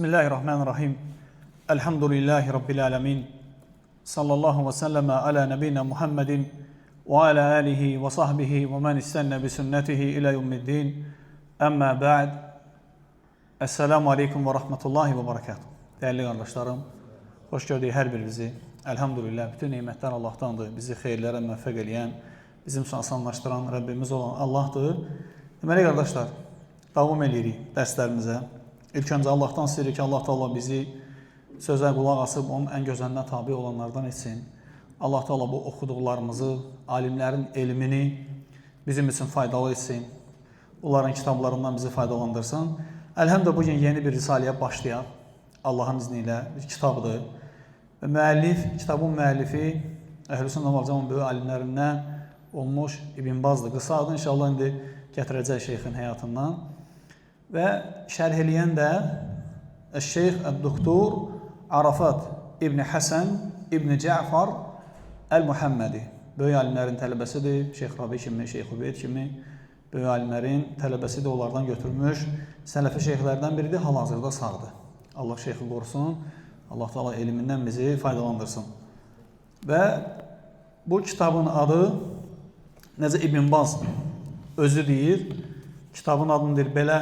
Bismillahirrahmanirrahim. Elhamdülillahi Rabbil alemin. Sallallahu ve sellem ala nebiyyina Muhammedin ve ala alihi ve sahbihi ve men istenne bi sünnetihi ila yevmiddin. Amma ba'd. Esselamu aleyküm ve rahmetullahi ve berekatuhu. Değerli kardeşlerim, hoş gördük her birinizi. Elhamdülillah, bütün nimetler Allah'tandır. Bizi xeyirlere müvəffəq eləyən, bizim üçün asanlaşdıran Rabbimiz olan Allah'dır. Deməli kardeşler, davam edirik dərslərimizə. İlk öncə Allah'tan istəyirik ki, Allah Teala bizi sözə qulaq asıb, onun ən gözəlinə tabi olanlardan etsin. Allah Teala bu oxuduqlarımızı, alimlərin elmini bizim üçün faydalı etsin. Onların kitablarından bizi faydalandırsın. Elhamdülillah bugün yeni bir risaliyə başlayaq. Allah'ın izniyle bir kitabdır. Və müəllif, kitabın müəllifi Əhl-i-Sünnə və Cəmaətin böyük alimlərindən olmuş İbn Bazdır. Qısa adı inşallah indi gətirəcək şeyxin həyatından. Və şərh eləyən də Şeyx Əd-Doktor Arafat İbn Həsən İbn Cəfər Əl-Muhammədi. Böyük alimlərin tələbəsidir. Şeyx Rabi kimi, Şeyx Ubeyd kimi böyük alimlərin tələbəsidir. Onlardan götürmüş. Sələfi şeyxlərdən biridir. Hal-hazırda sağdır. Allah şeyxi qorusun. Allah Teala elmindən bizi faydalandırsın. Və bu kitabın adı necə İbn Baz özü deyir. Kitabın adını deyir, belə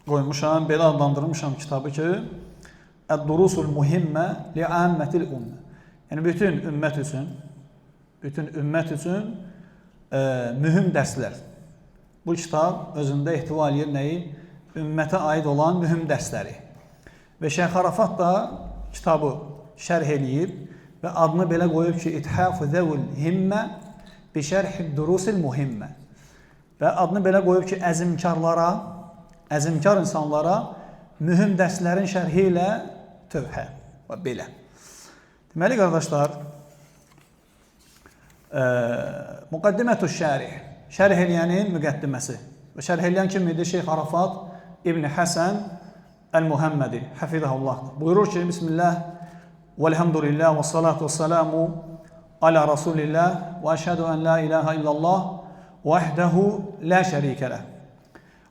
qoymuşam, belə adlandırmışam kitabı ki, Əd-Durusul Muhimmə li'ammətil ümmə. Yəni bütün ümmət üçün mühüm dərslər. Bu kitab özündə ehtiva edir nəyi? Ümmətə aid olan mühüm dərsləri. Və Şeyx Arafat da kitabı şərh eləyib və adını belə qoyub ki, İthaf-ı Zəvül Himmə bi şərh durusil muhimmə. Və adını belə qoyub ki, əzimkar insanlara mühüm dərslərin şərhi ilə tövhə və belə. Deməli, qardaşlar, Müqəddimətü Şərih, şərh eləyənin müqəddiməsi. Və şərh eləyən kim idi? Şeyx Arafat İbn Həsən Əl-Muhammədi, Həfizəhullah. Buyurur ki, Bismillah, velhamdülillah, və salatu və salamu ala Rasulillah, və əşhədu ən la ilahe illallah, vəhdehu la şərikə ləh.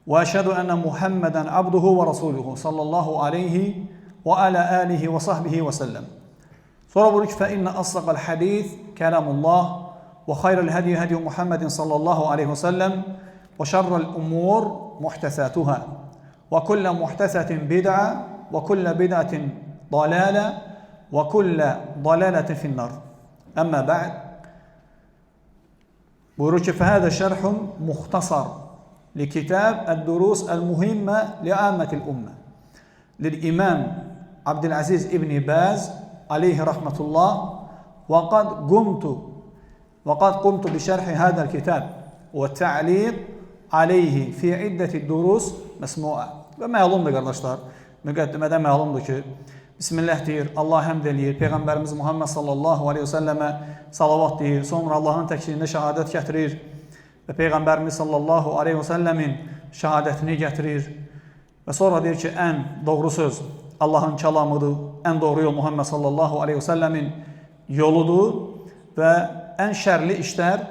Və əşhədu ənə Muhammədən abduhu və rasuluhu, sallallahu aleyhi və alə alihi və sahbihi və səlləm. Sonra buyurur ki, fə innə asdaqal hadith kəlamullah, və xayrəl hədiyyə hədiyyə Muhammədin sallallahu aleyhi və səlləm, və şərrəl umur muhtəsatuhə. وكل محدثة بدعة وكل بدعة ضلالة وكل ضلالة في النار أما بعد بيقول فهذا شرح مختصر لكتاب الدروس المهمة لعامة الأمة للإمام عبد العزيز ابن باز عليه رحمة الله وقد قمت بشرح هذا الكتاب والتعليق عليه في عدة الدروس مسموعة. Və məlumdur, qardaşlar, müqəddimədə məlumdur ki, Bismillah deyir, Allah həmd eləyir, Peyğəmbərimiz Muhammed sallallahu aleyhi və səlləmə salavat deyir, sonra Allahın təkliğində şəhadət gətirir və Peyğəmbərimiz sallallahu aleyhi və səlləmin şəhadətini gətirir və sonra deyir ki, ən doğru söz Allahın kəlamıdır, ən doğru yol Muhammed sallallahu aleyhi və səlləmin yoludur və ən şərli işlər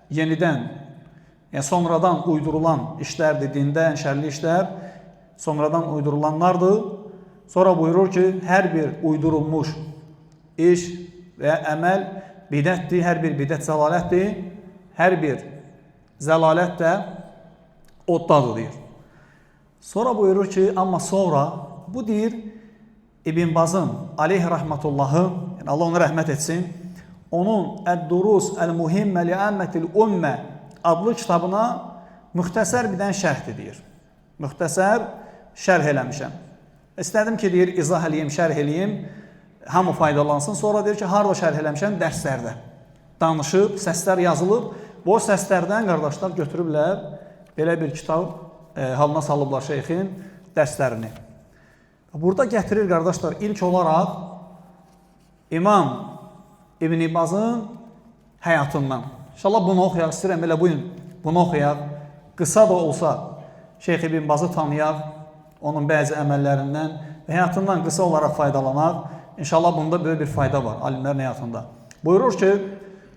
yenidən, yəni sonradan uydurulan işlərdir, dində ən şərli işlər sonradan uydurulanlardır. Sonra buyurur ki, hər bir uydurulmuş iş və əməl bidətdir, hər bir bidət zəlalətdir, hər bir zəlalət də oddadır, deyir. Sonra buyurur ki, amma sonra, bu deyir, İbn Bazın, aleyhi rəhmətullahı, yəni Allah onu rəhmət etsin, onun Əd-Durus Əl-Muhimmə li'ammətil ümmə adlı kitabına müxtəsər bir dən şərhdir, deyir. Müxtəsər şərh eləmişəm. İstədim ki, deyir, izah eləyim, şərh eləyim, hamı faydalansın. Sonra deyir ki, harada şərh eləmişəm? Dərslərdə. Danışıb, səslər yazılıb. Bu səslərdən qardaşlar götürüblər, belə bir kitab halına salıblar şeyxin dərslərini. Burada gətirir, qardaşlar, ilk olaraq İmam İbn Bazın həyatından. İnşallah bunu oxuyaq, istəyirəm, elə bugün bunu oxuyaq. Qısa da olsa, Şeyx İbn Bazı tanıyaq, onun bəzi əməllərindən və həyatından qısa olaraq faydalanaq. İnşallah bunda böyük bir fayda var alimlərin həyatında. Buyurur ki,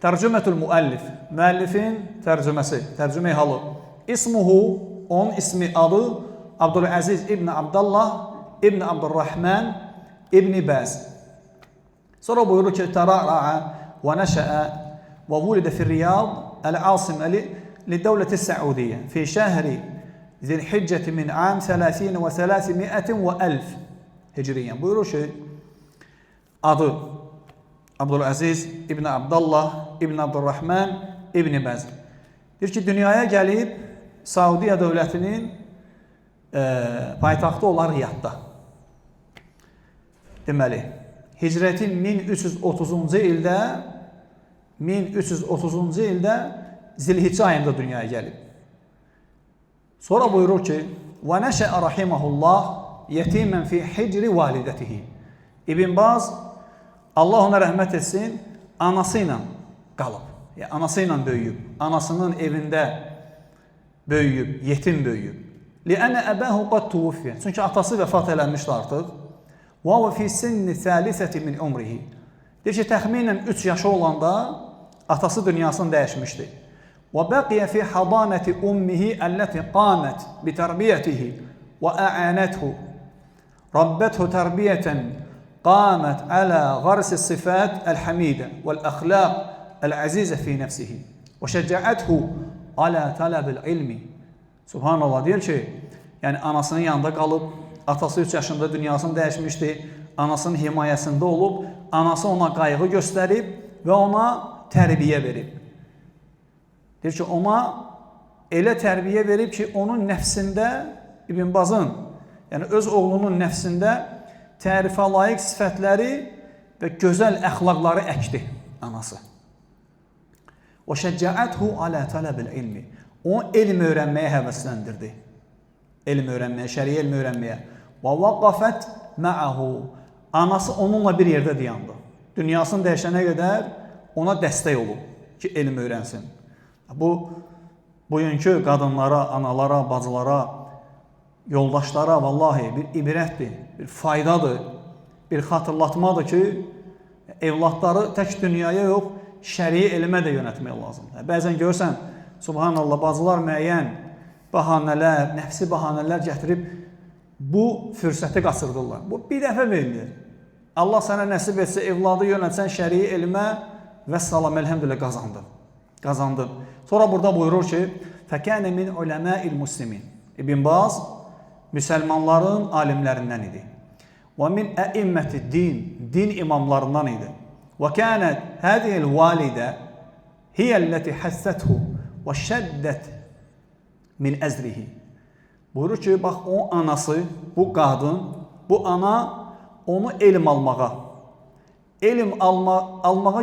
Tərcümətül müəllif, müəllifin tərcüməsi, tərcümə halı. İsmuhu, onun ismi adı Abdüləziz İbn Abdallah İbn Abdurrahman İbn Baz. Sonra buyurur ki terara'a ve neşe'e ve vulide fi Riyad el-asime li-devleti Saudiye fi şehri Zilhicceti min am 30 ve 300 Hicriyen. Buyurur ki adı Abdülaziz İbn Abdullah İbn Abdurrahman İbn Baz. Deyir ki dünyaya gəlib Saudiya dövlətinin paytaxtı olan Riyadda. Deməli, hicrətin 1330-cu ildə Zilhiccə ayında dünyaya gəlib. Sonra buyurur ki və nəşəə rahiməhullah yetimən fi hicri validətihi. İbn Baz Allah ona rəhmət etsin, anası ilə qalıb. Yəni, anası ilə böyüyüb, anasının evində böyüyüb, yetim böyüyüb. Li'ənə əbəhu qad tuvuffiyə. Çünki atası vəfat eləmişdi artıq. Və və fi sinni thalisəti min umrihi. Deyir ki, təxminən 3 yaşı olanda atası dünyasını dəyişmişdi. Və bəqiyə fi hadanəti ummihi əlləti qamət bi tərbiyyətihi və ə'anəthu. Rabbəthu tərbiyyətən qamət ələ qarsi sifət əl-həmidə vəl-əxlaq əl-əzizə fi nəfsihi və şəcəəthu alə tələbil ilmi. Subhanallah, deyir ki, yəni anasının yanında qalıb, atası 3 yaşında dünyasını dəyişmişdi, anasının himayəsində olub, anası ona qayğı göstərib və ona tərbiyə verib. Deyir ki, ona elə tərbiyə verib ki, onun nəfsində, İbn Bazın, yəni öz oğlunun nəfsində tərifə layiq sifətləri və gözəl əxlaqları əkdi anası. Və şəccəəthu alə tələbil ilmi. Onu elm öyrənməyə həvəsləndirdi. Elm öyrənməyə, şəriə elm öyrənməyə. Və vaqafət mə'əhu. Anası onunla bir yerdə dayandı. Dünyasını dəyişənə qədər ona dəstək olub ki, elm öyrənsin. Bu, bugünkü qadınlara, analara, bacılara, yoldaşlara vallahi bir ibrətdir, bir faydadır, bir xatırlatmadır ki, evlatları tək dünyaya yox, şəriə elmə də yönətmək lazımdır. Bəzən görsən, subhanallah, bacılar müəyyən bahanələr, nəfsi bahanələr gətirib bu fürsəti qaçırdırlar. Bu bir dəfə verilir. Allah sənə nəsib etsə, evladı yönətsən şəriə elmə və salam, elhəmdülillah qazandın. Sonra burada buyurur ki, fəkənə min uləməil muslimin. İbn Baz müsəlmanların alimlərindən idi. Və min əimməti din imamlarından idi. Və kənət hədiyəl validə hiyəlləti həssəthu və şəddət min əzrihi. Buyurur ki, bax, o anası, bu qadın, bu ana onu elm almağa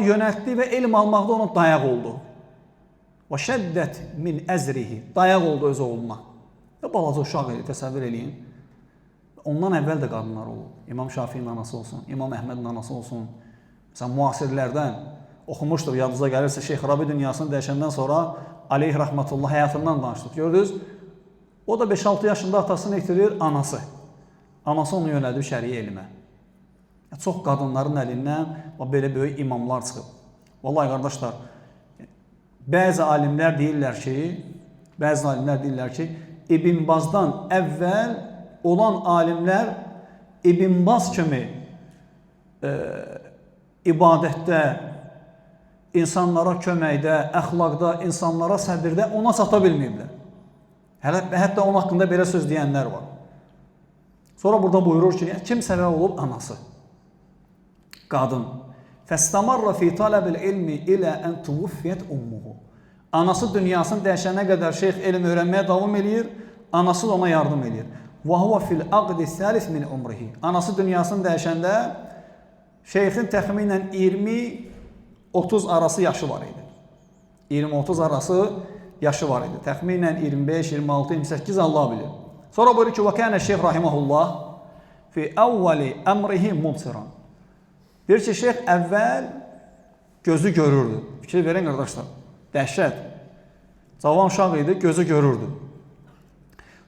yönəltdi və elm almaqda ona dayaq oldu. Və şəddət min əzrihi. Dayaq oldu öz oğluna. Və balaca uşaq eli, təsəvvür eləyin. Ondan əvvəl də qadınlar olub. İmam Şafinin anası olsun, İmam Əhmədin anası olsun. Məsələn, müasirlərdən oxumuşdur, yadınıza gəlirsə, Şeyx Rabi dünyasını dəyişəndən sonra aleyh rəhmətullah həyatından danışdıq. Gördünüz, o da 5-6 yaşında atasını itirir, anası. Anası onu yönəldir şəriə elmə. Çox qadınların əlindən belə böyük imamlar çıxıb. Vallahi qardaşlar, bəzi alimlər deyirlər ki, İbn Bazdan əvvəl olan alimlər İbn Baz kimi ibadətdə, insanlara köməkdə, əxlaqda, insanlara səbirdə ona çata bilməyiblər. Hətta onun haqqında belə söz deyənlər var. Sonra burada buyurur ki, kim səbəb olub? Anası. Qadın. Fəstəmarra fi tələbil ilmi ilə ən tuvufiyyət ummuhu. Anası dünyasını dəyişənə qədər şeyx elm öyrənməyə davam edir, anası da ona yardım edir. Və huvə fil aqdi səlis min umrihi. Anası dünyasını dəyişəndə şeyxin təxminən 20-30 arası yaşı var idi. 20-30 arası yaşı var idi. Təxminən 25, 26, 28 Allah bilir. Sonra buyurur ki, və kənə şeyx rahiməhullah fi əvvəli əmrihi mubsiran. Deyir ki, şeyx əvvəl gözü görürdü. Fikir verin qardaşlar. Dəhşət. Cavan uşaq idi, gözü görürdü.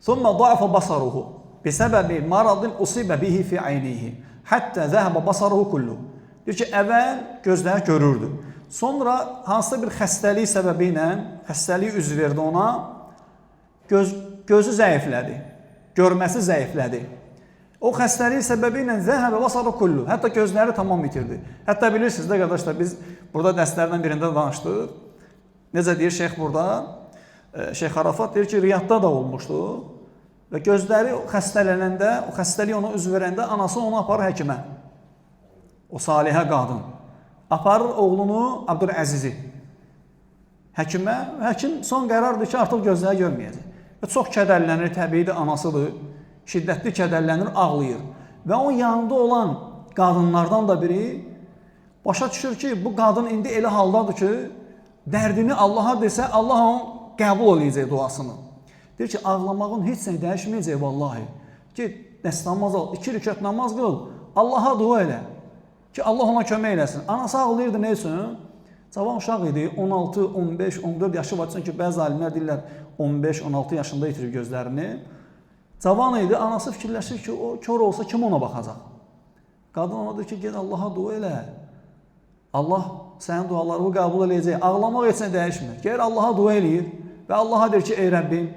Thumma da'afa basaruhu bisəbəbi maradın usibə bihi fi aynihi. Hətta zəhəbə basaruhu kullu. Deyir ki, əvvəl gözləri görürdü. Sonra hansısa bir xəstəlik səbəbi ilə, xəstəlik üz verdi ona, gözü zəiflədi, görməsi zəiflədi. O xəstəliyi səbəbi ilə zəhəbə və sarı kullu. Hətta gözləri tamam bitirdi. Hətta bilirsiniz də qardaşlar, biz burada dərslərdən birində danışdıq. Necə deyir şeyx burada? Şeyx Arafat deyir ki, Riyadda da olmuşdu. Və gözləri xəstələnəndə, o xəstəlik ona üz verəndə anası onu aparır həkimə. O salihə qadın. Aparır oğlunu Abdüləzizi həkimə. Həkim son qərardır ki, artıq gözləri görməyəcək. Və çox kədərlənir, təbiidir, anasıdır. Şiddətli kədərlənir, ağlayır. Və o yanında olan qadınlardan da biri başa düşür ki, bu qadın indi elə haldadır ki, dərdini Allaha desə, Allah onu qəbul edəcək duasını. Deyir ki, ağlamağın heç nə dəyişməyəcək vallahi. Ki, dəst namaz al, 2 rükət namaz qıl, Allaha dua elə. Ki, Allah ona kömək eləsin. Anası ağlayırdı, nə üçün? Cavan uşaq idi, 16, 15, 14 yaşı var. Çünki bəzi alimlər deyirlər, 15, 16 yaşında itirir gözlərini. Cavan idi, anası fikirləşir ki, o kör olsa kim ona baxacaq? Qadın ona deyir ki, ged Allaha dua elə. Allah sənin dualarını qəbul eləyəcək. Ağlamaq heç nə dəyişmir. Gəlir Allaha dua eləyir və Allaha deyir ki, ey Rəbbim,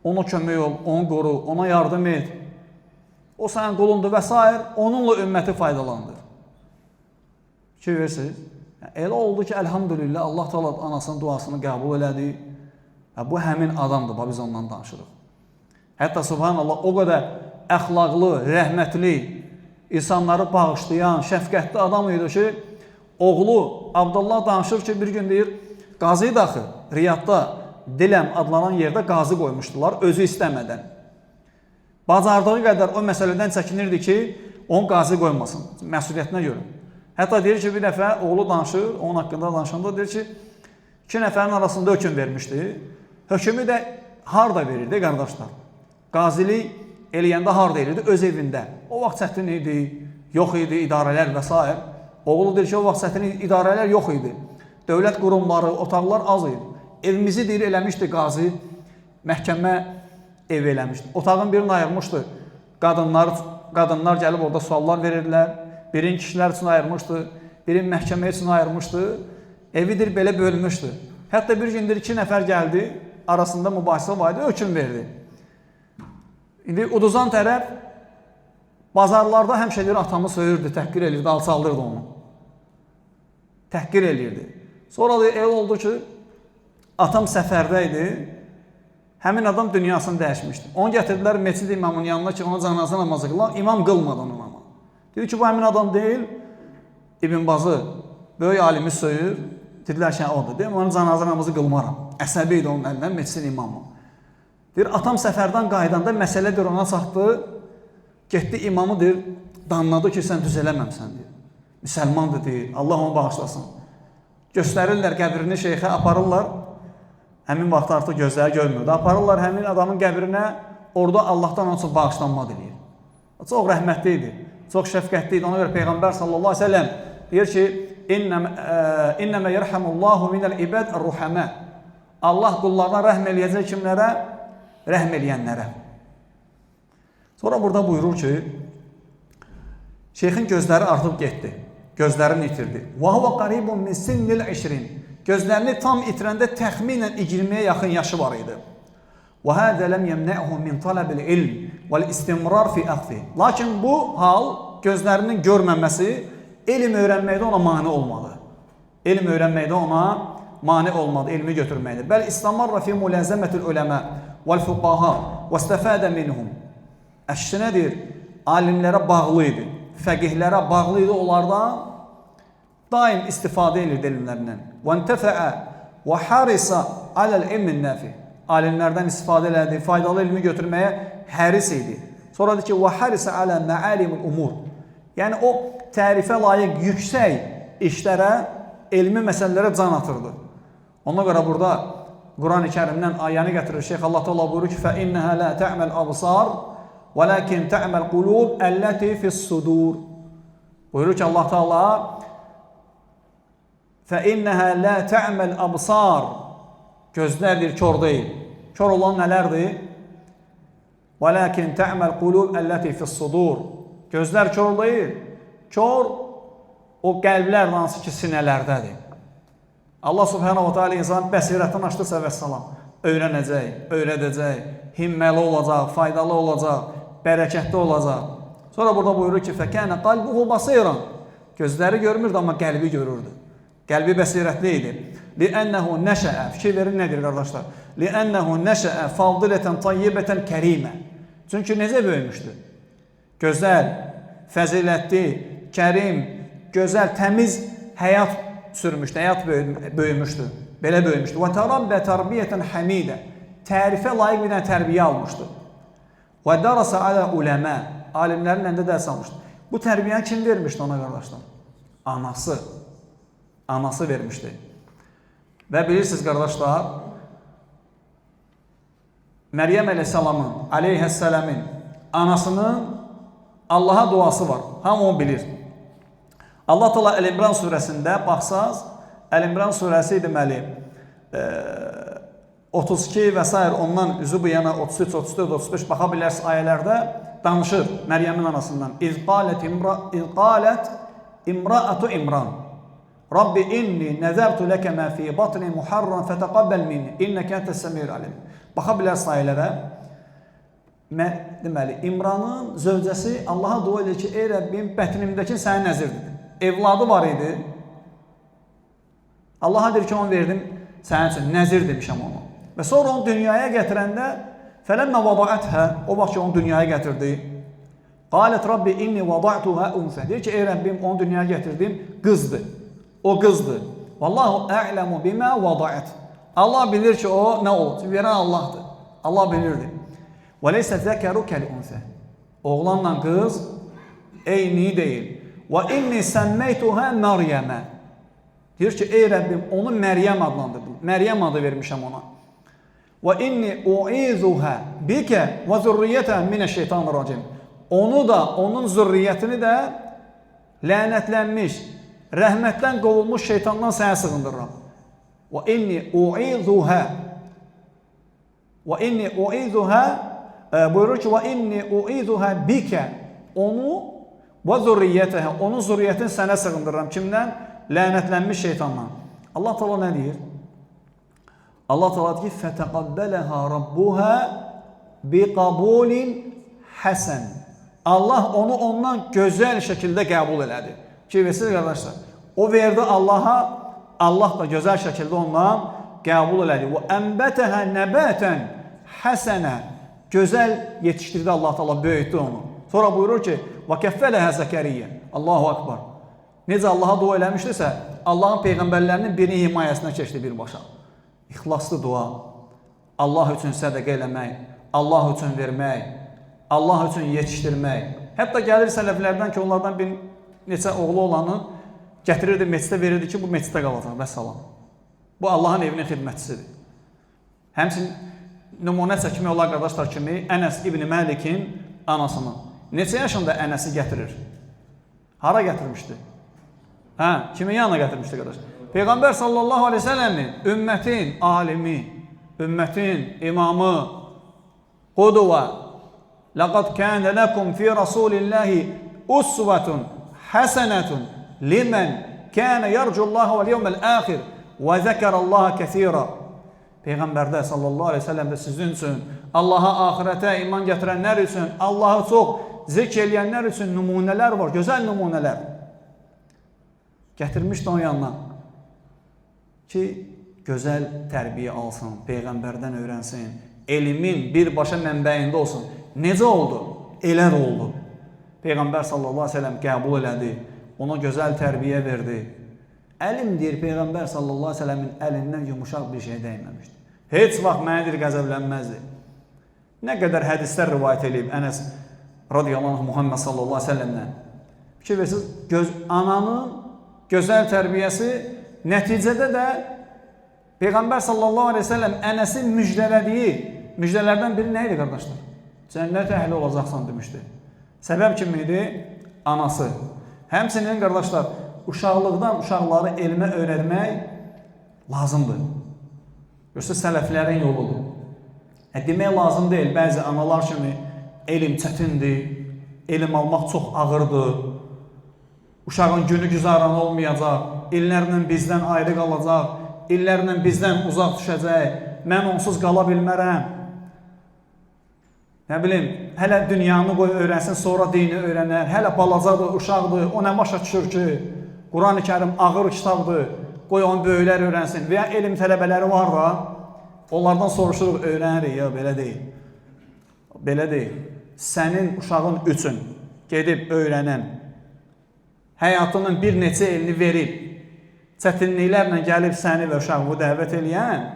ona kömək ol, onu qoru, ona yardım et. O sənin qulundur və s. Onunla ümməti faydalandır. Fikir verirsiniz? Elə oldu ki, əlhamdülillah, Allah Teala anasının duasını qəbul elədi. Bu həmin adamdır, biz ondan danışırıq. Hətta subhanallah, o qədər əxlaqlı, rəhmətli, insanları bağışlayan, şəfqətli adam idi ki, oğlu Abdullah danışır ki, bir gün deyir, qazı daxı, Riyadda Diləm adlanan yerdə qazı qoymuşdular, özü istəmədən. Bacardığı qədər o məsələdən çəkinirdi ki, onu qazı qoymasın, məsuliyyətinə görə. Hətta deyir ki, bir dəfə oğlu danışır, onun haqqında danışanda deyir ki, 2 nəfərin arasında hökm vermişdi. Hökmü də harda verirdi, qardaşlar? Qazilik eləyəndə harda eləyirdi? Öz evində. O vaxt çətin idi, yox idi, idarələr və s. Oğlu deyir ki, o vaxt çətin idarələr yox idi. Dövlət qurumları, otaqlar az idi. Evimizi deyir, eləmişdi qazi, məhkəmə ev eləmişdi. Otağın birini ayırmışdı. Qadınlar gəlib orada suallar verirdilər. Birini kişilər üçün ayırmışdı, birini məhkəmə üçün ayırmışdı. Evidir belə bölmüşdü. Hətta bir gündür 2 nəfər gəldi, arasında mübahisə var idi, hökm verdi. İndi uduzan tərəf bazarlarda həmişə deyir, atamı söyürdü, təhqir elirdi, alçaldırdı onu. Təhqir elirdi. Sonra da el oldu ki, atam səfərdə idi, həmin adam dünyasını dəyişmişdi. Onu gətirdilər Meçid imamın yanına ki, ona cənazə namazı qılar, imam qılmadı onun ama. Dedi ki, bu həmin adam deyil, İbn Bazı, böyük alimi söyür, dedilər ki, odur, deyim, onun cənazə namazı qılmaram. Əsəbi idi onun əlindən, Meçid imamı. Deyir, atam səfərdən qaydanda məsələ deyir, ona çatdı, getdi imamı deyir, danladı ki, sən düz eləməmsən deyir. Müsəlmandır deyir, Allah onu bağışlasın. Göstərirlər qəbrini şeyxə, aparırlar, həmin vaxt artıq gözləri görmürdü. Aparırlar həmin adamın qəbrinə, orada Allahdan onun üçün bağışlanma diləyir. Çox rəhmətli idi, çox şəfqətli idi. Ona görə Peyğəmbər sallallahu aleyhi ve sellem deyir ki, İnnəmə yərhəmullahu minəl ibad ar-ruhamə. Allah qullardan rəhm eləyəcək kimlərə? Rəhm eləyənlərə. Sonra burada buyurur ki, şeyxin gözləri artıq getdi, gözlərini itirdi. Və huvə qaribun min sinnil 20. Gözlərini tam itirəndə təxminən 20-yə yaxın yaşı var idi. Və hədə ləm yəmnə'hu min talabil ilm vəl istimrar fi əxfi. Lakin bu hal gözlərinin görməməsi elm öyrənməkdə ona mane olmadı. Elm öyrənməkdə ona mane olmadı, elmi götürməkdə. Bəl istamarra fi müləzəmətil uləmə vəl-fuqaha və istəfədə minhum. Əksinədir, alimlərə bağlı idi, fəqihlərə bağlı idi, onlardan daim istifadə edirdi elmlərindən. وَانْتَفَعَ وَحَارِسَ عَلَى الْعِلْمِ النَّافِ. Alimlərdən istifadə elədi, faydalı elmi götürməyə həris idi. Sonra deyir ki, وَحَارِسَ عَلَى مَعَالِمِ الْأُمُورِ. Yəni o tərifə layiq yüksək işlərə, elmi məsələlərə can atırdı. Ona görə burada Quran-ı Kərimdən ayəni gətirir. Şeyx Allah Teala buyurur ki, فَإِنَّهَا لَا تَعْمَ الْأَبْصَارِ وَلَكِنْ تَعْمَ الْقُلُوبِ الَّتِي فِي الصُّدُورِ. Buyurur ki Allah Teala فَإِنَّهَا لَا تَعْمَ الْأَبْصَارِ. Gözlərdir, kör deyil. Kör olan nələrdir? وَلَكِنْ تَعْمَ الْقُلُوبِ الَّتِي فِي الصُّدُورِ. Gözlər kör deyil. Kör o qəlblər hansı ki sinələrdədir. Allah subhanahu wa ta'ala insan bəsirətini açdırsa və salam, öyrənəcək, öyrədəcək, himməli olacaq, faydalı olacaq, bərəkətli olacaq. Sonra burada buyurur ki, fəkənə qalbuhu basiran. Gözləri görmürdü, amma qəlbi görürdü. Qəlbi bəsirətli idi. Li'ənəhu nəşəə, fikir verin nədir qardaşlar? Li'ənəhu nəşəə fadilətən tayyibətən kərimə. Çünki necə böyümüşdü? Gözəl, fəzilətli, kərim, gözəl, təmiz həyat sürmüşdü, həyat böyümüşdü. Belə böyümüşdü. Və tərabbə tərbiyyətən həmidə. Tərifə layiq bir tərbiyə almışdı. Və darasa alə uləmə. Alimlərin əlində dərs almışdı. Bu tərbiyəni kim vermişdi ona qardaşlar? Anası. Anası vermişdi. Və bilirsiniz qardaşlar, Məryəm əleyhəssələmin anasının Allaha duası var. Hamı onu bilir. Allah Teala Əl-İmran surəsində baxsaz, Əl-İmran surəsi deməli 32 və s. ondan üzü bu yana 33, 34, 35 baxa bilərsiniz ayələrdə danışır Məryəmin anasından. İz qalət imra'atu İmran. Rabbi inni nəzərtu ləkə mə fi batni muharran fətəqəbbəl minni. İnnəkə ətəs-səmiyul alim. Baxa bilərsiniz ayələrə. Deməli, İmranın zövcəsi Allaha dua edir ki, ey Rəbbim, bətnimdəki sənin nəzirdir. Evladı var idi. Allaha deyir ki, onu verdim sənin üçün, nəzir demişəm onu. Və sonra onu dünyaya gətirəndə fələmmə vadaəthə, o vaxt ki, onu dünyaya gətirdi. Qalət Rabbi inni vada'tuhə unsə. Deyir ki, ey Rəbbim, onu dünyaya gətirdim, qızdır. O qızdır. Vallahu a'lamu bimə vada'ət. Allah bilir ki, o nə olur? Verən Allahdır. Allah bilirdi. Və leysə zəkəru kəl-unsə. Oğlanla qız eyni deyil. Və inni səmməytuhə Məryəmə. Deyir ki, ey Rəbbim, onu Məryəm adlandırdım. Məryəm adı vermişəm ona. Və inni u'izuhə bikə və zürriyyətə minəşşeytanirracim. Onu da, onun zürriyyətini də lənətlənmiş, rəhmətdən qovulmuş şeytandan sənə sığındırıram. Və inni u'izuhə buyurur ki, və inni u'izuhə bikə, onu və zürriyyətəhə, onun zürriyyətini sənə sığındırıram. Kimdən? Lənətlənmiş şeytandan. Allah Teala nə deyir? Allah Teala deyir ki, fətəqəbbələhə rabbuhə biqabulin həsən. Allah onu ondan gözəl şəkildə qəbul elədi. Ki, versiniz qardaşlar, o verdi Allaha, Allah da gözəl şəkildə ondan qəbul elədi. Və ənbətəhə nəbətən həsənə, gözəl yetişdirdi Allah Teala, böyütdü onu. Sonra buyurur ki, və kəffələhə Zəkəriyyə. Allahu Akbar. Necə Allaha dua eləmişdirsə, Allahın peyğəmbərlərinin birinin himayəsinə keçdi birbaşa. İxlaslı dua, Allah üçün sədəqə eləmək, Allah üçün vermək, Allah üçün yetişdirmək. Hətta gəlir sələflərdən ki, onlardan bir neçə oğlu olanı gətirirdi, meçidə verirdi ki, bu meçidə qalacaq, vəssalam. Bu Allahın evinin xidmətçisidir. Həmçin nümunə çəkmək olar qardaşlar kimi Ənəs İbn Məlikin anasını. Neçə yaşında Ənəsi gətirir? Hara gətirmişdi? Kimin yanına gətirmişdi qardaş? Peyğəmbər sallallahu aleyhi ve səlləmin ümmətin alimi, ümmətin imamı, qudva, laqad kənə ləkum fi rasulillahi usvatun həsənətun limən kənə yarcullaha vəl yevməl əxir və zəkərallaha kəsira. Peyğəmbərdə sallallahu aleyhi ve səlləmdə sizin üçün, Allaha, axirətə iman gətirənlər üçün, Allahı çox zikr eləyənlər üçün nümunələr var, gözəl nümunələr. Gətirmişdi onun yanına ki, gözəl tərbiyə alsın, Peyğəmbərdən öyrənsin, elmin birbaşa mənbəyində olsun. Necə oldu? Elə oldu. Peyğəmbər sallallahu aleyhi ve sellem qəbul elədi, ona gözəl tərbiyə verdi. Əlim deyir, Peyğəmbər sallallahu aleyhi ve sellemin əlindən yumuşaq bir şey dəyməmişdi. Heç vaxt mənədir qəzəblənməzdi. Nə qədər hədislər rivayət edib Ənəs radiyallahu anh Muhammed sallallahu aleyhi ve sellemdən. Fikir versiniz, ananın gözəl tərbiyəsi nəticədə də Peyğəmbər sallallahu aleyhi ve sellem Ənəsi müjdələdiyi müjdelərdən biri nə idi qardaşlar? Cənnət əhli olacaqsan demişdi. Səbəb kim idi? Anası. Həmçinin qardaşlar, uşaqlıqdan uşaqları elmə öyrətmək lazımdır. Yoxsa sələflərin yoludur. Demək lazım deyil, bəzi analar kimi elm çətindir, elm almaq çox ağırdır, uşağın günü güzaran olmayacaq, illərlə bizdən ayrı qalacaq, illərlə bizdən uzaq düşəcək, mən onsuz qala bilmərəm. Nə bilim, hələ dünyanı qoy öyrənsin, sonra dini öyrənər. Hələ balacadır, uşaqdır, o nə başa düşür ki, Quran-ı Kərim ağır kitabdır, qoy onu böyüklər öyrənsin. Və ya elm tələbələri var da, onlardan soruşuruq, öyrənirik, ya belə deyil. Belə deyil. Sənin uşağın üçün gedib öyrənən, həyatının bir neçə elini verib, çətinliklərlə gəlib səni və uşağını dəvət eləyən,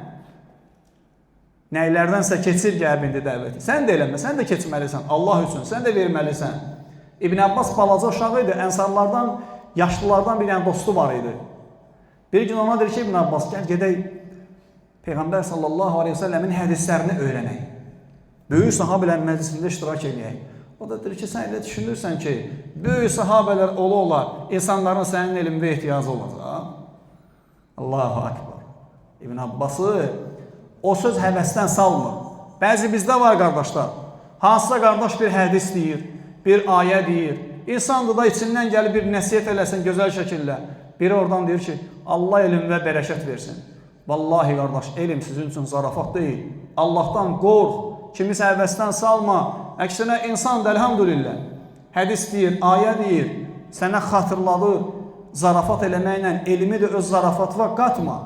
nəylərdənsə keçir qəlbində dəvəti. Sən də eləmə, sən də keçməlisən Allah üçün, sən də verməlisən. İbn Abbas balaca uşağı idi, ənsarlardan, yaşlılardan bir dənə dostu var idi. Bir gün ona deyir ki, İbn Abbas, gəl gedək Peyğəmbər sallallahu aleyhi ve sellemin hədislərini öyrənək. Böyük sahabələrin məclisində iştirak edək. O da deyir ki, sən elə düşünürsən ki, böyük sahabələr ola, insanların sənin elmində ehtiyacı olacaq. Allahu Akbar. İbn Abbası o söz həvəsdən salmır. Bəzi bizdə var qardaşlar. Hansısa qardaş bir hədis deyir, bir ayə deyir. İnsandır da içindən gəlib bir nəsiyyət eləsin gözəl şəkildə. Biri oradan deyir ki, Allah elm və bərəkət versin. Vallahi qardaş, elm sizin üçün zarafat deyil. Allahdan qorx, kimisə həvəsdən salma. Əksinə insan da elhamdülillah. Hədis deyir, ayə deyir, sənə xatırladır. Zarafat eləməklə elmi də öz zarafatına qatma.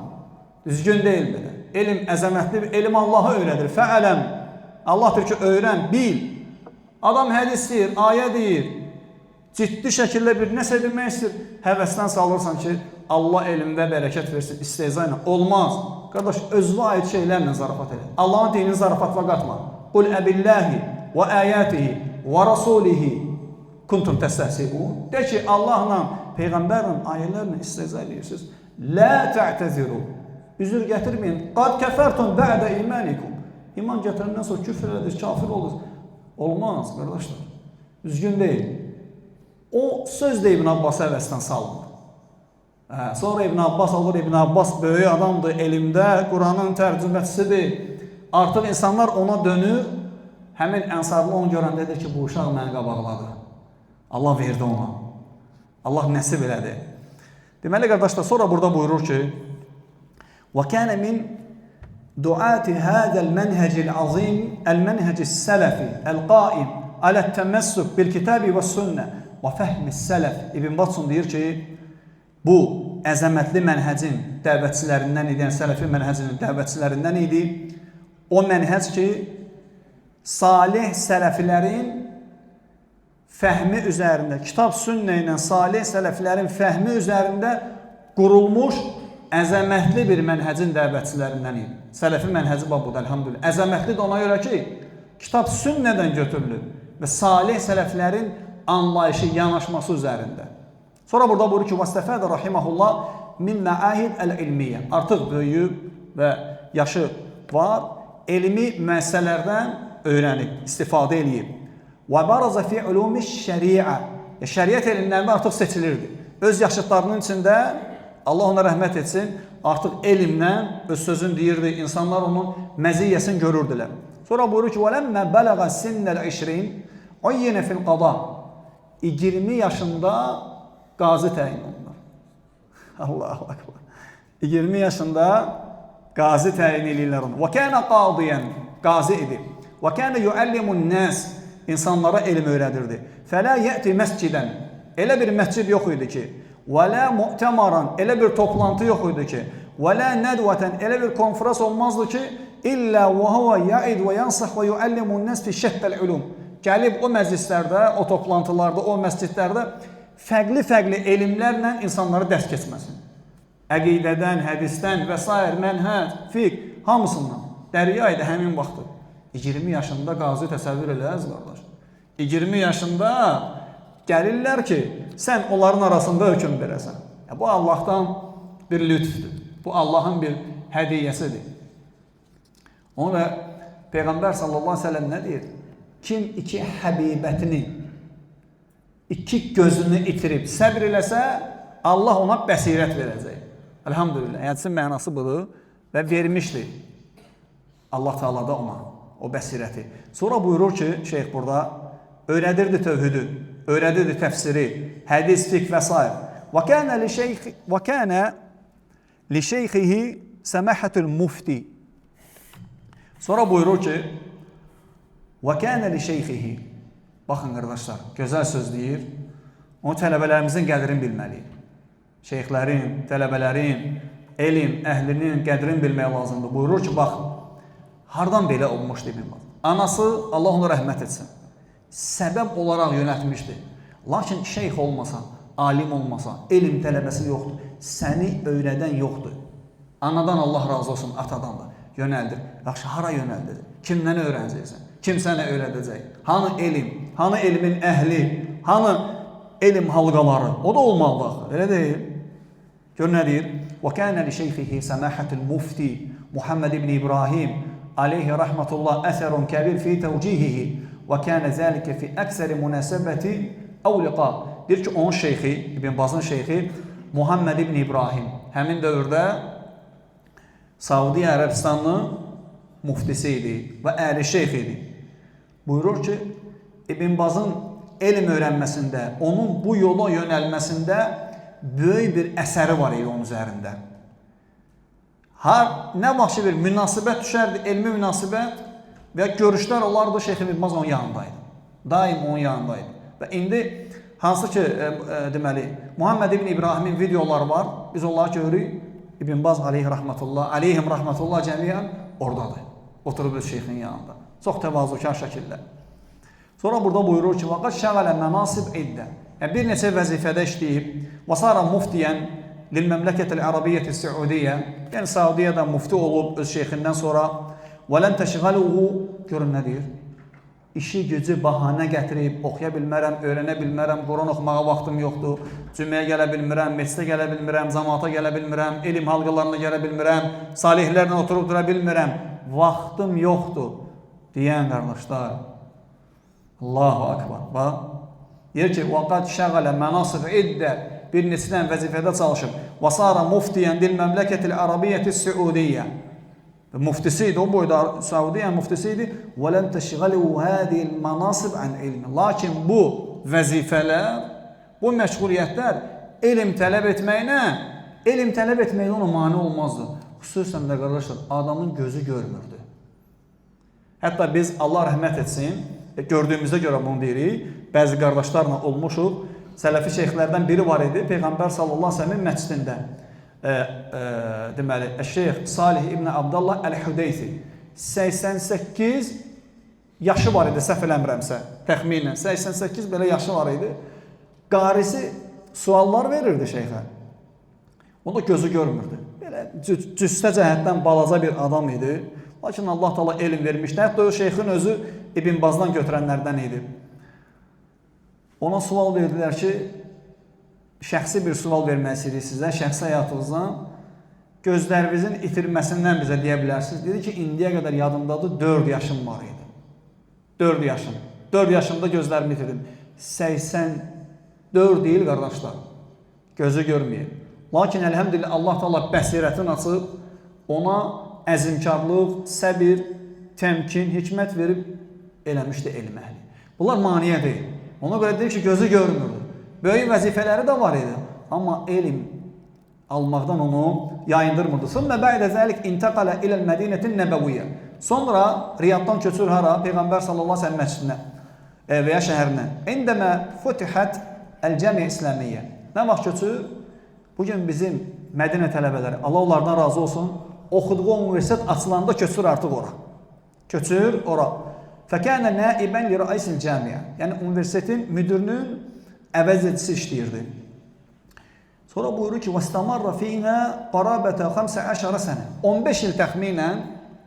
Düzgün deyil belə. Elm əzəmətli bir elm Allah'a öyrədir. Fəələm. Allah deyir ki, öyrən, bil. Adam hədis deyir, ayə deyir. Ciddi şəkildə bir nəsə demək istəyir. Həvəsdən salırsan ki, Allah elmdə bərəkət versin, istehza ilə. Olmaz. Qardaş, özünə aid şeylərlə zarafat edir. Allahın dinini zarafatla qatma. Qul əbillahi və əyətihi və rasulihi kuntum təstəhsibun. De ki, Allahla, Peyğəmbərlə, ayələrlə istehza edirsiniz. Lə tə'təziru. Üzür gətirməyin. Qad kəfərtun bə'də imanikum. İman gətirəndən sonra küfr elədir, kafir olur. Olmaz, qardaşlar. Düzgün deyil. O söz də İbn Abbas həvəsdən salmır. Sonra İbn Abbas olur, İbn Abbas böyük adamdır, elmdə, Quranın tərcümətçisidir. Artıq insanlar ona dönür. Həmin ənsarlı onu görəndə deyir ki, bu uşaq məni qabaqladı. Allah verdi ona. Allah nəsib elədi. Deməli, qardaşlar, sonra burada buyurur ki, وكان من دعاة هذا المنهج العظيم المنهج السلفي القائم على التمسك بالكتاب والسنة وفهم السلف. İbn Batsun deyir ki, bu əzəmətli mənhəcin dəvətçilərindən idi, yəni sələfi mənhəcinin dəvətçilərindən idi. O mənhəc ki, salih sələfilərin fəhmi üzərində, kitab sünnə ilə salih sələfilərin fəhmi üzərində qurulmuş əzəmətli bir mənhəcin dəvətçilərindən idi. Sələfi mənhəci budur, elhamdülillah. Əzəmətli də ona görə ki, kitab sünnədən götürülür və salih sələflərin anlayışı, yanaşması üzərində. Sonra burada buyurur ki, vəstəfədə rahiməhullah min məahid əl-ilmiyyə. Artıq böyüyüb və yaşı var, elmi müəssisələrdən öyrənib, istifadə eləyib. Və baraza fi ulumi şəriə. Şəriət elmlərində artıq seçilirdi. Öz yaşıtlarının içində Allah ona rəhmət etsin, artıq elmlə öz sözün deyirdi, insanlar onun məziyyəsini görürdülər. Sonra buyurur ki, وَلَمَّا بَلَغَ سِنَّ الْعِشْرِينَ عُيِّنَ فِي الْقَضَى. 20 yaşında qazi təyin olunur. Allahu akbar. 20 yaşında qazi təyin edirlər onu. وَكَانَ قَاضِيًا. Qazi idi. وَكَانَ يُعَلِّمُ النَّاسِ. İnsanlara elm öyrədirdi. فَلَا يَأْتِ مَسْجِدًا. Elə bir məscid yox idi ki, وَلَا مُؤْتَمَرًا. Elə bir toplantı yox idi ki, وَلَا نَدْوَةً. Elə bir konfrans olmazdı ki, İllə وَهُوَ يَعِدْ وَيَنْصَحْ وَيُعَلِّمُ النَّاسِ فِي شَتَّ الْعُلُومِ. Gəlib o məclislərdə, o toplantılarda, o məscidlərdə fərqli elmlərlə insanları dərs keçməsin. Əqidədən, hədisdən və s. mənhəc, fiqh, hamısından. Dərya idi həmin vaxtı. 20 yaşında qazi təsəvvür eləz, qardaş. 20 yaşında gəlirlər ki, sən onların arasında hökm verəsən. Bu Allahdan bir lütfdür. Bu Allahın bir hədiyyəsidir. Ona Peyğəmbər sallallahu aleyhi ve sellem nə deyir? Kim iki həbibətini, iki gözünü itirib səbr eləsə, Allah ona bəsirət verəcək. Elhamdülillah. Hədisin mənası budur və vermişdir Allah Teala da ona o bəsirəti. Sonra buyurur ki, şeyh burada öyrədirdi tövhüdü, öyrədirdi təfsiri, hədis, fiqh və s. Və kənə li şeyxihi səməhətül mufti. Sonra buyurur ki, Və kənə li şeyxihi. Baxın qardaşlar, gözəl söz deyir. Onu tələbələrimizin qədrini bilməliyik. Şeyxlərin, tələbələrin, elm əhlinin qədrini bilmək lazımdır. Buyurur ki, baxın, hardan belə olmuşdu İbn Baz? Anası, Allah ona rəhmət etsin, səbəb olaraq yönətmişdi. Lakin şeyx olmasa, alim olmasa, elm tələbəsi yoxdur, səni öyrədən yoxdur. Anadan Allah razı olsun, atadan da yönəldir. Yaxşı, hara yönəldir? Kimdən öyrənəcəksən? Kim sənə öyrədəcək? Hanı elm? Hanı elmin əhli? Hanı elm halqaları? O da olmalıdır. Elə deyil. Gör nə deyir? وَكَانَ لِشَيْخِهِ سَمَاحَةُ الْمُفْتِي Muhammed ibn İbrahim aleyhi rahmetullah əsərun kəbir fi təvcihihi və kənə zəlikə fi əksəri münəsəbəti əvliqa. Deyir ki, onun şeyxi, İbn Bazın şeyxi Muhammed ibn İbrahim həmin dövrdə Saudiya Ərəbistanının muftisi idi və əli şeyx idi. Buyurur ki, İbn Bazın elm öyrənməsində, onun bu yola yönəlməsində böyük bir əsəri var idi onun üzərində. Nə vaxt bir münasibət düşərdi, elmi münasibət və görüşlər olardı, Şeyx İbn Baz onun yanındaydı. Daim onun yanındaydı. Və indi hansı ki, deməli, Muhammed ibn İbrahimin videoları var, biz onları görürük, İbn Baz aleyhim rahmetullah cəmiyyən oradadır. Oturub öz şeyxin yanında. Çox təvazukar şəkildə. Sonra burada buyurur ki, vaqad şəğalə mənasib iddə. Yəni, bir neçə vəzifədə işləyib, və sara muftiyən lil-Məmləkətil Ərəbiyyəti Səudiyyə, yəni Saudiyədə mufti olub öz şeyxindən sonra, və lən təşğaluhu, görün nə deyir? İşi gücü bahanə gətirib, oxuya bilmərəm, öyrənə bilmərəm, Quran oxumağa vaxtım yoxdur, cümləyə gələ bilmirəm, meclisə gələ bilmirəm, cəmaata gələ bilmirəm, elm halqalarına gələ bilmirəm, salihlərlə oturub dura bilmirəm, vaxtım yoxdur, deyən qardaşlar. Allahu Akbar. Bax, deyir ki, vaqad şəğalə mənasib iddə, bir neçədən vəzifədə çalışıb, və sara muftiyən dil-Məmləkətil Ərəbiyyəti Səudiyyə. Muftisi idi, o boyda Saudiya muftisi idi. Və lən təşğaluhu hədil mənasib ən ilmi. Lakin bu vəzifələr, bu məşğuliyyətlər elm tələb etməyinə ona mane olmazdı. Xüsusən də qardaşlar, adamın gözü görmürdü. Hətta biz, Allah rəhmət etsin, gördüyümüzdə görə bunu deyirik, bəzi qardaşlarla olmuşuq. Sələfi şeyxlərdən biri var idi, Peyğəmbər sallallahu aleyhi ve sellem məscidində. Deməli, Şeyx Salih ibn Abdallah Əl-Hudeysi 88 yaşı var idi, səhv eləmirəmsə, təxminən 88 belə yaşı var idi. Qarisi suallar verirdi şeyxə. Onda gözü görmürdü. Belə cüstə cəhətdən balaca bir adam idi. Lakin Allah Taala elm vermişdi. Hətta o şeyxin özü İbn Bazdan götürənlərdən idi. Ona sual verdilər ki, şəxsi bir sual vermək istəyirik sizə, şəxsi həyatınızdan, gözlərinizin itirməsindən bizə deyə bilərsiniz. Dedi ki, indiyə qədər yadımdadır, 4 yaşım var idi. 4 yaşım. 4 yaşımda gözlərimi itirdim. 84 deyil, qardaşlar. Gözü görməyib. Lakin, əlhəmdülillah, Allah Taala bəsirətini açıb, ona əzimkarlıq, səbir, təmkin, hikmət verib eləmişdi elm əhli. Bunlar maniyə deyil. Ona görə deyir ki, gözü görmürdü. Böyük vəzifələri də var idi. Amma elm almaqdan onu yayındırmırdı. Sonra bə'də zəlik intəqalə iləl Mədinətin Nəbəviyyə. Sonra Riyaddan köçür hara? Peyğəmbər sallallahu aleyhi ve sellem məscidinə və ya şəhərinə. İndəmə futihət əl-cəmiyə İslamiyyə. Nə vaxt köçür? Bugün bizim Mədinə tələbələri, Allah onlardan razı olsun, oxuduğu universitet açılanda köçür artıq ora. Köçür ora. Fəkənə nəibən li rəisil cəmiyə. Yəni, universitetin müdürünün əvəz edisi işləyirdi. Sonra buyurur ki, وَاسْتَمَرَّ فِينَا قَرَابَةَ 15 sənə. 15 il təxminən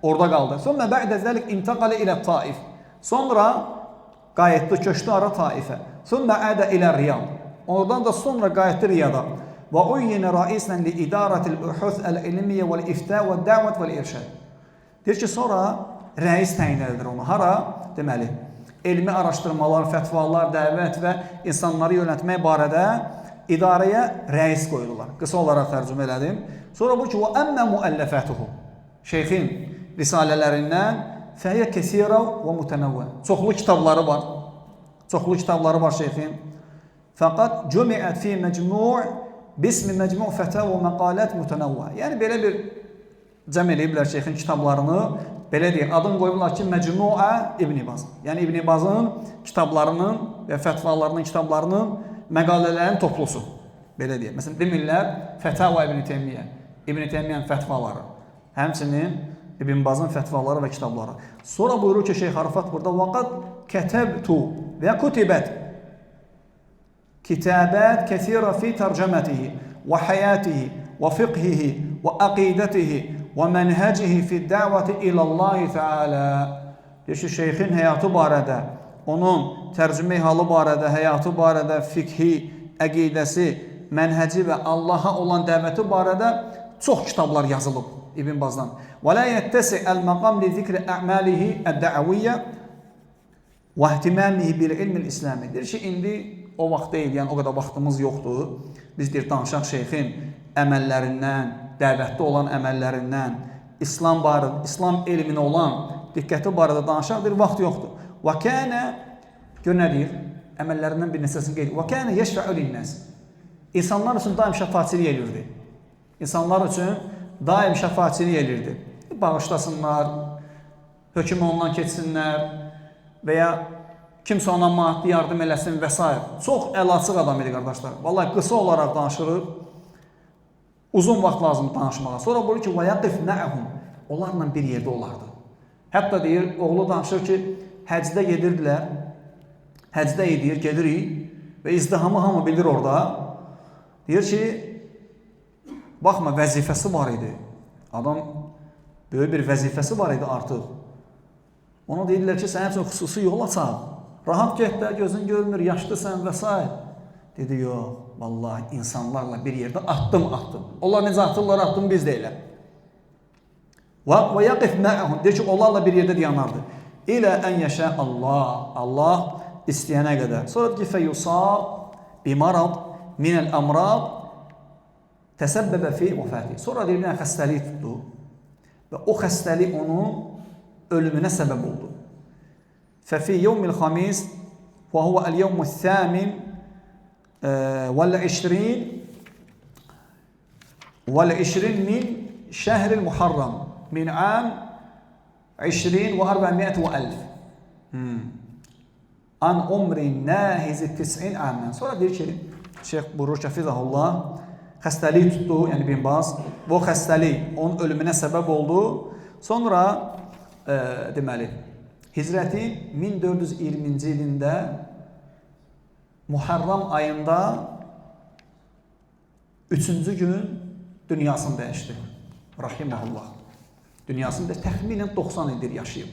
orada qaldı. Sonra bə'də zəlik intəqalə ilə Taif. Sonra qayıtdı, köçdü ara Taifə. Sonra ədə ilə Riyad. Oradan da sonra qayıtdı Riyada. Və uyyinə raisən li idarətil ühüz əl-ilmiyyə vəl-iftə vəl-dəvət vəl-irşəd. Deyir ki, sonra rəis təyin edilir onu. Hara? Deməli, elmi araşdırmalar, fətvalar, dəvət və insanları yönətmək barədə idarəyə rəis qoyulurlar. Qısa olaraq tərcümə elədim. Sonra bu ki, وَأَمَّ مُؤَلَّفَتُهُ Şeyxin risalələrindən fəhiyyə kəsirə və mütənəvvə. Çoxlu kitabları var. Çoxlu kitabları var şeyxin. Fəqat cümiət fi məcmu' bismi məcmu' fətə və məqalət mütənəvvə. Yəni, belə bir cəm eləyiblər şeyxin kitablarını, belə deyək, adını qoyublar ki, Məcmua İbn Baz. Yəni İbn Bazın kitablarının və fətvalarının, kitablarının, məqalələrin toplusu. Belə deyək. Məsələn, demirlər Fətava İbn Teymiyyə, İbn Teymiyyənin fətvaları, həmçinin İbn Bazın fətvaları və kitabları. Sonra buyurur ki, Şeyx Arafat burada vaqad kətəbtu və kutibət kitabət kəsirə fi tərcəmətihi və həyatihi və fiqhihi və əqidətihi və mənhəcihi fi dəvəti iləllahi Teala. Deyir ki, şeyxin həyatı barədə, onun tərcümə halı barədə, həyatı barədə, fiqhi, əqidəsi, mənhəci və Allaha olan dəvəti barədə çox kitablar yazılıb İbn Bazdan. Və la yettəsi əl-məqam li zikri ə'məlihi əd-də'aviyyə və ihtimamihi bil-ilmi l-İslami. Deyir ki, indi o vaxt deyil, yəni o qədər vaxtımız yoxdur. Biz deyir, danışaq şeyxin əməllərindən, dəvətdə olan əməllərindən, İslam barədə, İslam elminə olan diqqəti barədə danışaq, deyir, vaxt yoxdur. Və kənə, gör nə deyir, əməllərindən bir neçəsini qeyd. Və kənə yeşfə'u linnəs. İnsanlar üçün daim şəfaatçilik elirdi. İnsanlar üçün daim şəfaatçilik elirdi. Bağışlasınlar, hökm ondan keçsinlər və ya kimsə ona maddi yardım eləsin və s. Çox əlaçıq adam idi, qardaşlar. Vallahi qısa olaraq danışırıq, uzun vaxt lazım danışmağa. Sonra buyurur ki, وَيَقِفْ نَعَهُمْ. Onlarla bir yerdə olardı. Hətta deyir, oğlu danışır ki, həcdə gedirdilər, həcdə edir, gedirik və izdihamı hamı bilir orada. Deyir ki, baxma, vəzifəsi var idi. Adam böyük bir vəzifəsi var idi artıq. Ona deyirlər ki, sənin üçün xüsusi yol açaq. Rahat get də, gözün görmür, yaşlısan və s. Dedi, yox, vallahi insanlarla bir yerdə atdım. Onlar necə atırlar, atdım biz də elə. Və yaqif ma'ahum. Deyir ki, onlarla bir yerdə dayanardı. İlə ən yəşə Allah. Allah istəyənə qədər. Sonra deyir ki, fəyusab bimarad minəl əmrad təsəbbəbə fi vəfəti. Sonra deyir, bir xəstəlik tutdu. Və o xəstəlik onun ölümünə səbəb oldu. Fəfi yevmil xamis və huvə əl-yevmü thəmin vəl-20 min şəhril muharram min əm 20 və 400 və əlf. An umrin nəhizi 90 əmən. Sonra deyir ki, Şeyx buyurur ki, Hafizahullah, xəstəlik tutdu, yəni Bin Baz. Bu xəstəlik onun ölümünə səbəb oldu. Sonra, deməli, Hicrəti 1420-ci ilində Muharram ayında 3-cü gün dünyasını dəyişdi. Rahiməhullah. Dünyasında təxminən 90 ildir yaşayıb.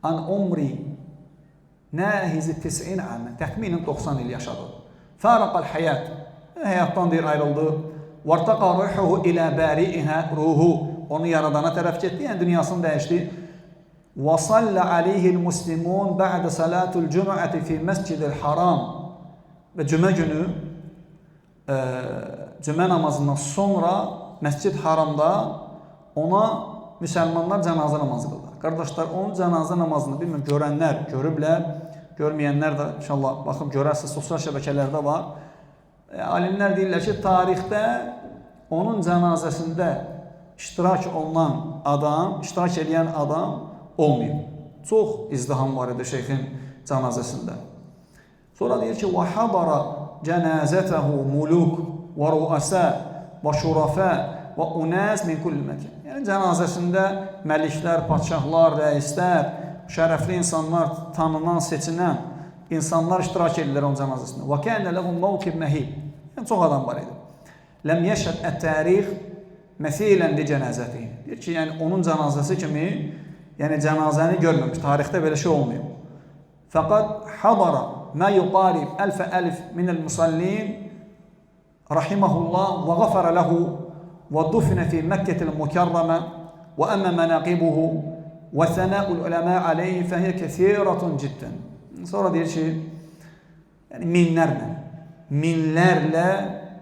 An umri nəhizi 90 əmən. Təxminən 90 il yaşadı. Fəraqal həyat. Həyatdan deyir, ayrıldı. Vartaqa ruhuhu ilə bəri'ihə ruhu. Onu yaradana tərəf getdi, yəni dünyasını dəyişdi. Və sallə aleyhil muslimun bə'də salatul cüm'əti fi məscidil haram. Və cümə günü, cümə namazından sonra məscid haramda ona müsəlmanlar cənazə namazı qılırlar. Qardaşlar, onun cənazə namazını bilməm, görənlər görüblər, görməyənlər də inşallah baxıb görərsiniz, sosial şəbəkələrdə var. Alimlər deyirlər ki, tarixdə onun cənazəsində iştirak olunan adam, iştirak edən adam olmayıb. Çox izdiham var idi şeyxin cənazəsində. Sonra deyir ki, وَحَضَرَ جَنَازَتَهُ مُلُوكُ وَرُؤَسَى وَشُرَفَى وَاُنَاسْ مِنْ كُلِّ مَكَانٍ. Yəni cənazəsində məliklər, padşahlar, rəislər, şərəfli insanlar, tanınan, seçilən insanlar iştirak edirlər onun cənazəsində. وَكَانَ لَهُمْ مَوْكِبْ مَهِيبٍ. Yəni çox adam var idi. لَمْ يَشْهَدْ التَّارِيخ مَثِيلًا لِجَنَازَتِهِ. Deyir ki, yəni onun cənazəsi kimi, yəni cənazəni görməmiş, tarixdə belə şey olmuyor. Fəqad hadara mə yuqarib əlf minəl musallin rahiməhullah və qafərə ləhu və dufinə fi Məkkətil Mükərrəmə və əmmə mənaqibuhu və sənəul uləmə aleyhi fəhiyyə kəsirətun ciddən. Sonra deyir ki, yəni minlərlə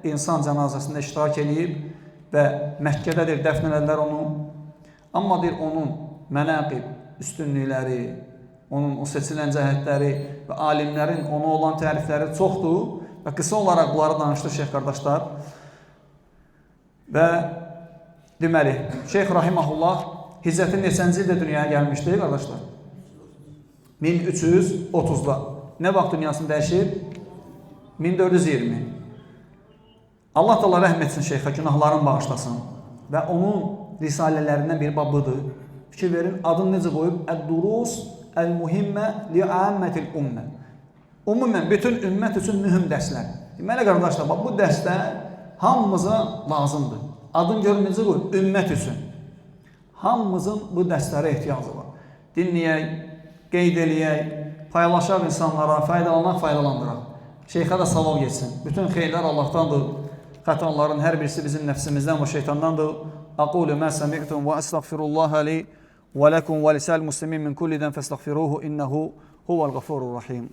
insan cənazəsində iştirak edib və Məkkədədir, dəfn edərlər onu. Amma deyir, onun mənaqib, üstünlükləri, onun o seçilən cəhətləri və alimlərin ona olan tərifləri çoxdur və qısa olaraq bunları danışdı şeyx qardaşlar. Və Deməli, Şeyx Rahiməhullah Hicrətin neçənci ildə dünyaya gəlmişdi, qardaşlar? 1330-da. Nə vaxt dünyasını dəyişib? 1420. Allah da rəhm etsin şeyxə, günahlarını bağışlasın və onun risalələrindən bir babıdır. Fikir verin, adını necə qoyub? Əd-durus əl-muhimmə li'ammətil ümmə. Ümumən, bütün ümmət üçün mühüm dərslər. Deməli, qardaşlar, bu dərslər hamımıza lazımdır. Adını görün necə qoyub? Ümmət üçün. Hamımızın bu dərslərə ehtiyacı var. Dinləyək, qeyd eləyək, paylaşaq insanlara, faydalandıraq. Şeyxə də savab geçsin. Bütün xeyirlər Allahdandır. Xətaların hər birisi bizim nəfsimizdən və şeytandandır. Aqulu mə səmi'tum və əstəğfirullaha li və ləkum və lisəl muslimin min kullidən fəstəğfiruhu innehu huvəl-ğafurur rahim.